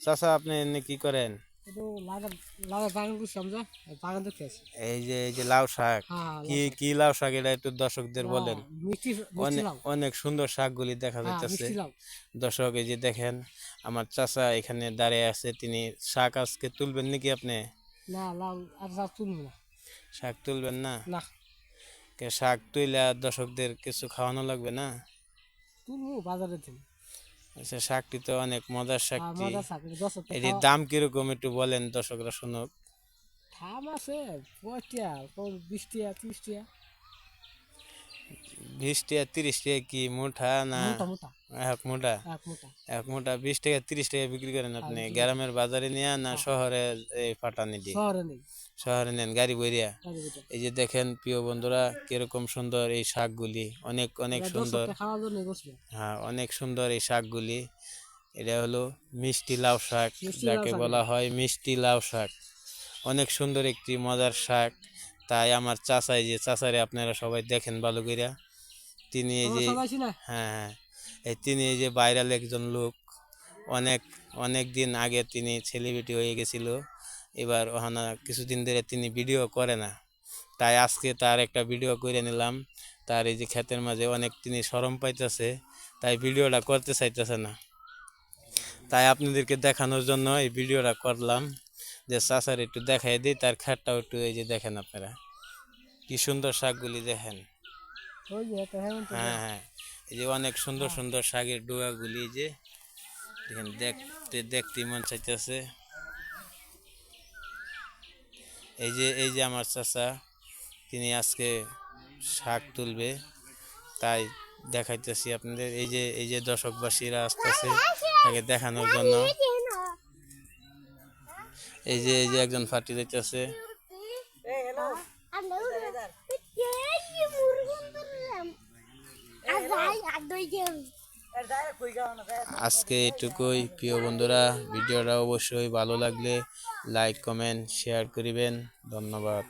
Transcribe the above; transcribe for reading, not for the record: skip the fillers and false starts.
চাচা আপনি এমনি কি করেন? এই যে লাউ শাক, কি লাউ শাক এটা একটু দর্শকদের বলেন। অনেক অনেক সুন্দর শাকগুলি দেখা যাইতেছে। দর্শক এই যে দেখেন আমার চাচা এখানে দাঁড়িয়ে আছে, তিনি শাক আজকে তুলবেন নাকি আপনি? শাক তুলবেন না? শাক তুইলা দর্শকদের কিছু খাওয়ানো লাগবে না? আচ্ছা, শাকটি তো অনেক মজার শাকটি। এটির দাম কিরকম একটু বলেন, দর্শকরা শুনুক। দাম আছে 20 টাকা 30 টাকা 20 টাকা 30 টাকা কি মুঠা না? এক মুঠা। এক মুঠা 20 টাকা 30 টাকা বিক্রি করেন আপনি? গ্রামের বাজারে নিয়ে না শহরে পাঠানি দিয়ে? শহরে নেন গাড়ি বইরিয়া। এই যে দেখেন প্রিয় বন্ধুরা কিরকম সুন্দর এই শাকগুলি, অনেক অনেক সুন্দর। হ্যাঁ, অনেক সুন্দর এই শাকগুলি। এটা হলো মিষ্টি লাউ শাক, যাকে বলা হয় মিষ্টি লাউ শাক। অনেক সুন্দর একটি মজার শাক। তাই আমার চাচা, এই যে চাচারে আপনারা সবাই দেখেন ভালো কইরা, তিনি এই যে হ্যাঁ তিনি এই যে ভাইরাল একজন লোক। অনেক অনেক দিন আগে তিনি সেলিব্রিটি হয়ে গেছিল, এবার ওখানে কিছুদিন ধরে তিনি ভিডিও করে না। তাই আজকে তার একটা ভিডিও করে নিলাম। তার এই যে ক্ষেতের মাঝে অনেক তিনি শরম পাইতেছে, তাই ভিডিওটা করতে চাইতেছে না। তাই আপনাদেরকে দেখানোর জন্য এই ভিডিওটা করলাম, যে চাচার একটু দেখাই দিই, তার ক্ষেতটাও একটু এই যে দেখেন আপনারা কি সুন্দর শাকগুলি দেখেন। হ্যাঁ হ্যাঁ, এই যে অনেক সুন্দর সুন্দর শাকের ডোয়াগুলি যে দেখেন, দেখতে দেখতে মন চাইতেছে। এই যে আমার চাচা, তিনি আজকে শাক তুলবে, তাই দেখাইতেছি আপনাদের। এই যে দর্শকবাসীরা আসতেছে তাকে দেখানোর জন্য। এই যে একজন ফাটি যাইতেছে। আজকে এটুকুই প্রিয় বন্ধুরা, ভিডিওটা অবশ্যই ভালো লাগলে লাইক কমেন্ট শেয়ার করিবেন। ধন্যবাদ।